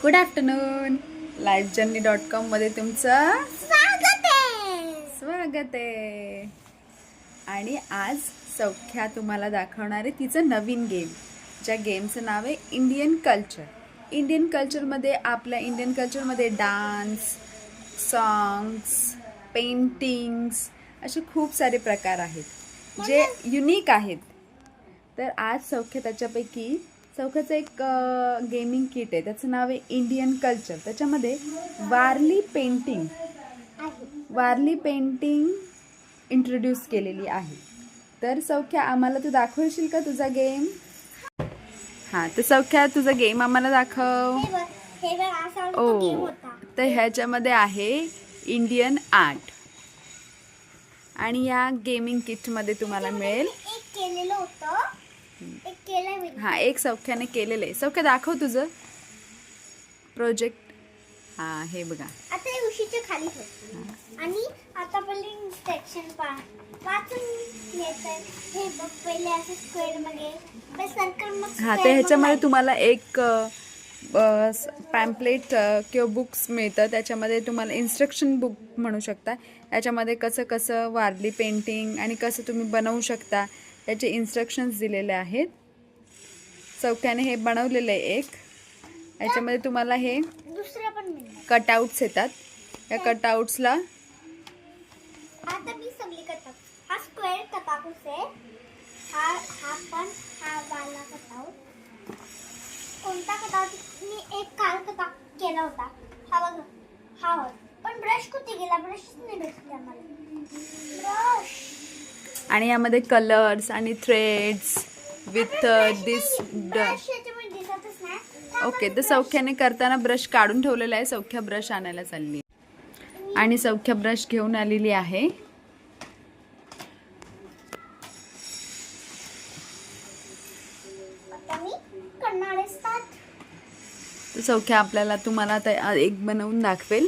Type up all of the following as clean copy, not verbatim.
Good afternoon. lifejourney.com मध्ये तुमचं स्वागत आहे. आणि आज सौख्या तुम्हाला दाखवणार आहे तिचं नवीन गेम, ज्या गेमचं नाव आहे इंडियन कल्चर. इंडियन कल्चरमध्ये आपल्या इंडियन कल्चरमध्ये डान्स, सॉंग्स, पेंटिंग्स असे खूप सारे प्रकार आहेत जे युनिक आहेत. तर आज सौख्य त्याच्यापैकी सौख्याचं एक गेमिंग किट आहे, त्याचं नाव आहे इंडियन कल्चर. त्याच्यामध्ये वारली पेंटिंग इंट्रोड्यूस केलेली आहे. तर सौख्या आम्हाला तू दाखवशील का तुझा गेम? हां, तर सौख्या तुझा गेम आम्हाला दाखव. ओ, तर ह्याच्यामध्ये आहे इंडियन आर्ट आणि या गेमिंग किटमध्ये तुम्हाला मिळेल. हा, एक सौख्याने केलेलं आहे. सौख्या दाखव तुझं प्रोजेक्ट. हा, हे बघा. आता हे उशीच्या खाली ठेव आणि आता पहिले इन्स्ट्रक्शन वाचून घ्यायचं. हे बघ, पहिले असं स्क्वेअर मध्ये सर्कल मग. हा, तर ह्याच्यामध्ये तुम्हाला एक पॅम्पलेट किंवा बुक्स मिळतं. त्याच्यामध्ये तुम्हाला इन्स्ट्रक्शन बुक म्हणू शकता. याच्यामध्ये कसं कसं वारली पेंटिंग आणि कसं तुम्ही बनवू शकता याचे इन्स्ट्रक्शन्स दिलेले आहेत. सौख्याने हे बनवलेलं आहे एक. याच्यामध्ये तुम्हाला हे दुसरं पण मिळणार. कटआउट्स येतात. या कटआउट्सला आता मी सगळी कटआउट. हा स्क्वेअर कटआउट आहे. हा पण हा वाला कटआउट. कोणता कटआउट? मी एक काल कटआउट केला होता. हा बघ, हा होता. पण ब्रश कुठे गेला? ब्रश नाही भेटला मला. ब्रश. आणि यामध्ये कलर्स आणि थ्रेड्स विथ दिस. ओके, तर सौख्याने करताना ब्रश काढून ठेवलेला आहे. सौख्या ब्रश आणायला चालली आणि सौख्या ब्रश घेऊन आलेली आहे. तर सौख्या आपल्याला तुम्हाला आता एक बनवून दाखवेल.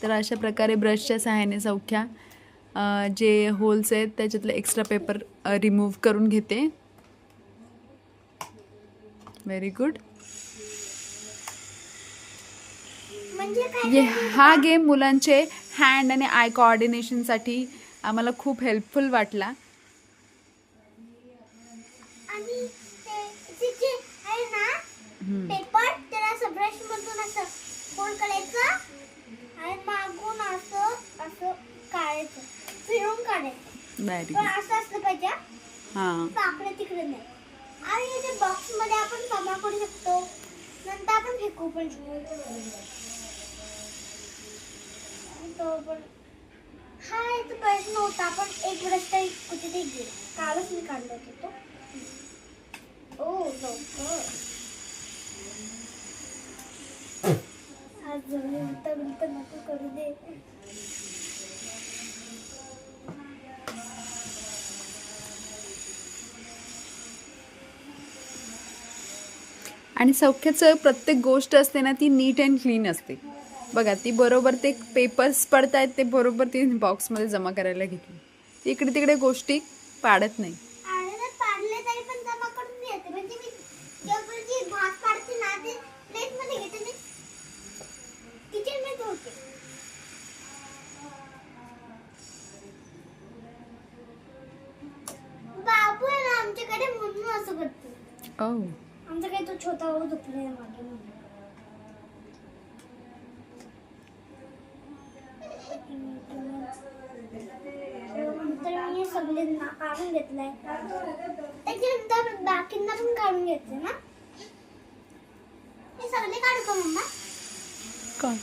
तर अशा प्रकारे ब्रशच्या सहाय्याने सौख्या जे होल्स आहेत त्याच्यातलं एक्स्ट्रा पेपर रिमूव्ह करून घेते. Very good. हा गेम मुलांचे हँड आणि आय कोऑर्डिनेशनसाठी आम्हाला खूप हेल्पफुल वाटला. आणि ते जे आहे ना पेपर, त्याला असं ब्रश मधून असं फोल्ड करायचं आणि मागून असं असं काढायचं, फिरून काढायचं. व्हेरी पण गुड. असं असलं पाहिजे. हां, पाकडे तिकडे नाही. आणि ते बॉक्स मध्ये आपण जमा करू शकतो, नंतर आपण फेकू पण शकतो. तो पण हा एक प्रश्न होता. पण एक ब्रश तरी कुठेतरी गेला. कालच मी काढला होता तो. ओ लवकर. आज उलट नको करू दे. आणि सौख्याचं प्रत्येक गोष्ट असते ना ती नीट अँड क्लीन असते. बघा, ती बरोबर ते पेपर्स पडतायत ते बरोबर ती बॉक्समध्ये जमा करायला घेतली. ती इकडे तिकडे गोष्टी पाडत नाही. आणि पाडले तरी पण जमा करून घेते. म्हणजे मी जेव्हा जी भात पाडते ना ते प्लेट मध्ये घेते मी किचन मध्ये होते. बाबू आहे ना आमच्याकडे म्हणून असं करते. ओह, आमच्याकडे तो छोटा भाऊ झोपलेला मागे म्हणून. नंतर मी सगळे काढून घेतलंय. त्याच्यानंतर बाकींना पण काढून घेतले ना. हे सगळे काढू का मम्मा? काय?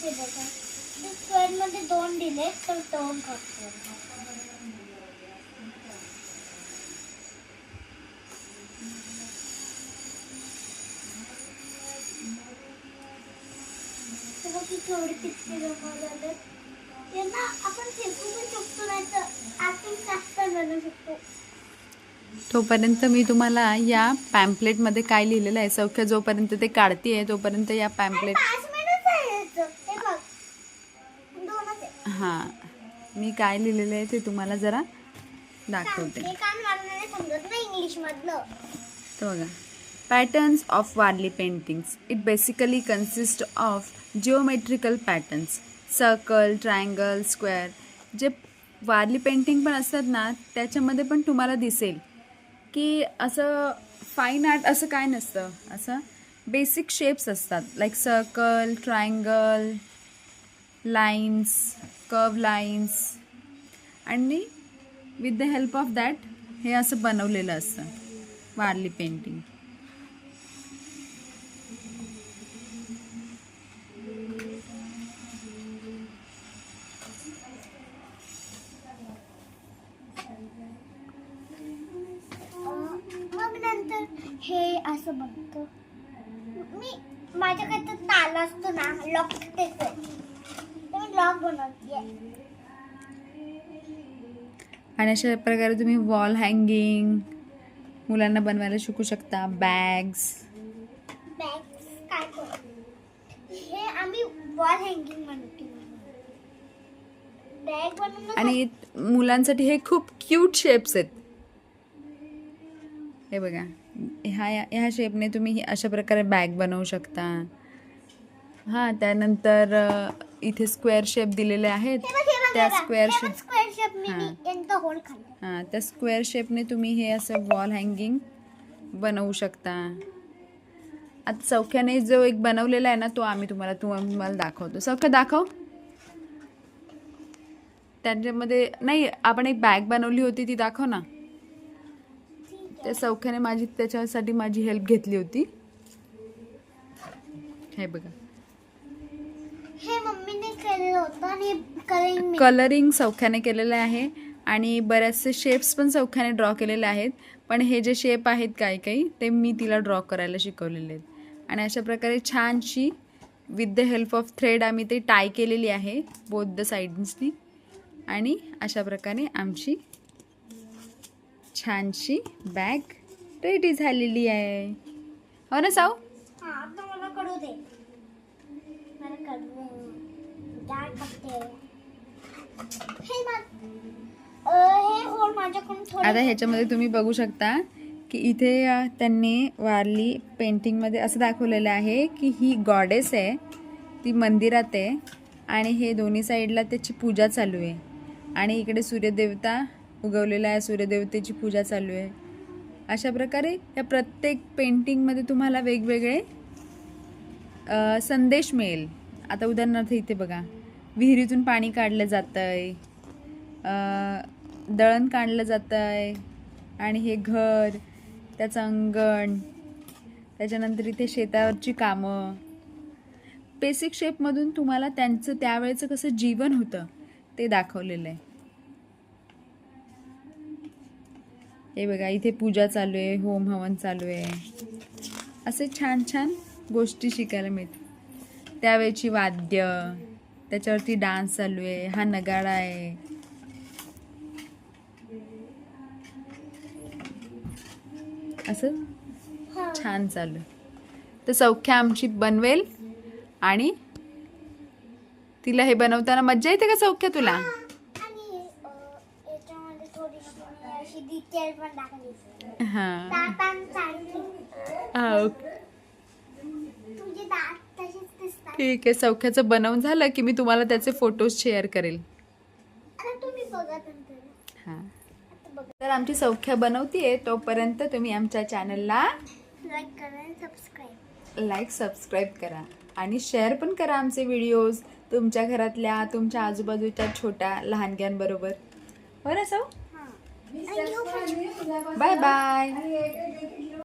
हे बघा, स्क्वेअर मध्ये 2 दिले तर 2 काढतो. थोडी पिक्चर जमा झाले. यांना आपण फेकू पण शकतो, नाही तर ऍक्टिंग कॅप्टर बनवू शकतो. तोपर्यंत मी तुम्हाला या पॅम्पलेटमध्ये काय लिहिलेलं आहे. सौख्या जोपर्यंत ते काढतीये तोपर्यंत या पॅम्पलेट. 5 मिनिट आहे. हे बघ, 2च आहे. हां, मी काय लिहिलेलं आहे ते तुम्हाला जरा दाखवते. हे कारण मला नाही समजत ना इंग्लिश मधलं. तर बघा, patterns of Warli paintings. It basically consist of geometrical patterns, circle, triangle, square. जे वारली पेंटिंग पण असतात ना, त्याच्यामध्ये पण तुम्हाला दिसेल की असं फाईन आर्ट असं काय नसतं. असं बेसिक शेप्स असतात, like circle, triangle, lines, curve lines, आणि with the help of that हे असं बनवलेलं असतं वारली पेंटिंग. मग नंतर हे असं बघतो मी. माझ्याकडे तर ताला असतो ना, लॉक त्याचं, तर मी लॉक बनवते. आणि अशा प्रकारे तुम्ही वॉल हँगिंग मुलांना बनवायला शिकू शकता. बॅग्स, बॅग्स काय करू, हे आम्ही वॉल हँगिंग म्हणतो. बॅग बनवून आणि मुलांसाठी हे खूप क्यूट शेप्स आहेत. हे बघा, ह्या शेपने तुम्ही अशा प्रकारे बॅग बनवू शकता. हां, त्यानंतर इथे स्क्वेअर शेप दिलेले आहेत. त्या स्क्वेअर शेप स्क्वेअर शेप मी हां. यांचा होल खाल्ला. हां, त्या स्क्वेअर शेपने तुम्ही हे असं वॉल हँगिंग बनवू शकता. आता सौख्याने जो एक बनवलेला आहे ना, तो आम्ही तुम्हाला दाखवतो. सौख्य दाखव. त्याच्यामध्ये नाही, आपण एक बॅग बनवली होती ती दाखव ना. त्या सौख्याने त्याच्यासाठी माझी हेल्प घेतली होती. हे बघा, हे मम्मीने केलेलं होतं आणि कलरिंग कलरिंग सौख्याने केलेलं आहे आणि बरेचसे शेप्स पण सौख्याने ड्रॉ केलेले आहेत. पण हे जे शेप आहेत काही ते मी तिला ड्रॉ करायला शिकवलेले आहेत. आणि अशा प्रकारे छानशी with the help of thread आम्ही ते टाय केलेली आहे बोथ द साईड्सनी. आणि अशा प्रकारे आमची छानशी बॅग रेडी झालेली आहे. हो ना साऊ? हां, आता मला करू दे. मला करू डाळ टाकते. हे होल माझ्याकडून थोडं. आता ह्याच्यामध्ये तुम्ही बघू शकता की इथे त्यांनी वारली पेंटिंगमध्ये असं दाखवलेलं आहे की ही गॉडेस आहे, ती मंदिरात आहे आणि हे दोन्ही साईडला त्याची पूजा चालू आहे. आणि इकडे सूर्यदेवता उगवलेला आहे, सूर्यदेवतेची पूजा चालू आहे. अशा प्रकारे या प्रत्येक पेंटिंगमध्ये तुम्हाला वेगवेगळे संदेश मिळेल. आता उदाहरणार्थ इथे बघा, विहिरीतून पाणी काढलं जातं आहे, दळण काढलं जातं आहे, आणि हे घर, त्याचं अंगण, त्याच्यानंतर इथे शेतावरची कामं. बेसिक शेपमधून तुम्हाला त्यांचं त्यावेळेचं कसं जीवन होतं ते दाखवलेलं आहे. हे बघा, इथे पूजा चालू आहे, होम हवन चालू आहे. असे छान छान गोष्टी शिकायला मिळतात. त्यावेळची वाद्य, त्याच्यावरती डान्स चालू आहे, हा नगाडा आहे. असं छान चालू आहे. तर सौख्या आमची बनवेल आणि तिला हे बनवताना मज्जा येते का सौख्या तुला? आणि याच्यामध्ये थोडीशी अशी डिटेल पण टाकली. हां दातांसारखी. तुझे दात तसेच दिसतात. ठीक आहे. सौख्याचं बनवून झालं की मी तुम्हाला त्याचे फोटोज शेअर करेल. आता तुम्ही बघा नंतर. हां, आता बघा. तर आमची सौख्या बनवतीये तोपर्यंत तुम्ही आमच्या चॅनलला लाईक करा आणि सबस्क्राईब. सबस्क्राईब करा आणि शेअर पण करा आमचे व्हिडिओज तुमच्या घरातल्या, तुमच्या आजूबाजूच्या छोट्या लहानग्यांबरोबर. हो ना सौ? हां. Bye bye.